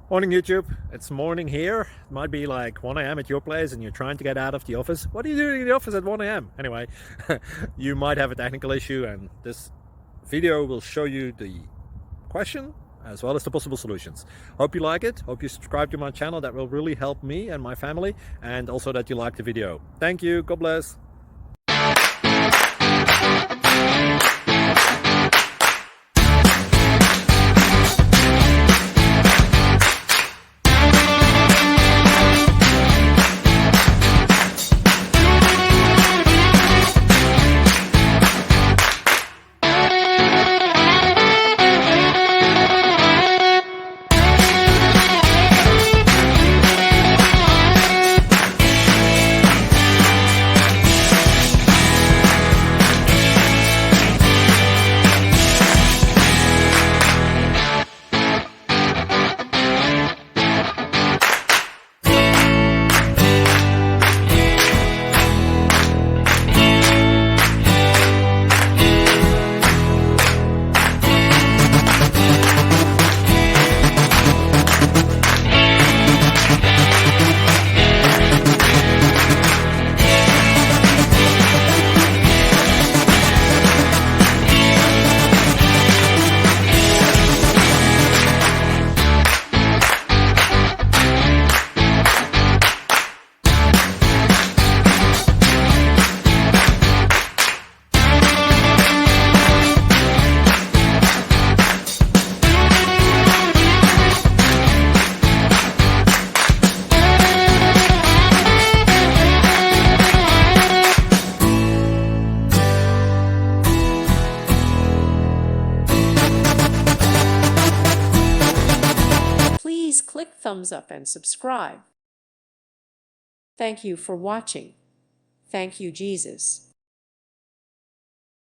Morning YouTube, it's morning here. It might be like 1 a.m. at your place and you're trying to get out of the office. What are you doing in the office at 1 a.m.? Anyway, you might have a technical issue and this video will show you the question as well as the possible solutions. Hope you like it, hope you subscribe to my channel. That will really help me and my family, and also that you like the video. Thank you, God bless. Please click thumbs up and subscribe. Thank you for watching. Thank you, Jesus.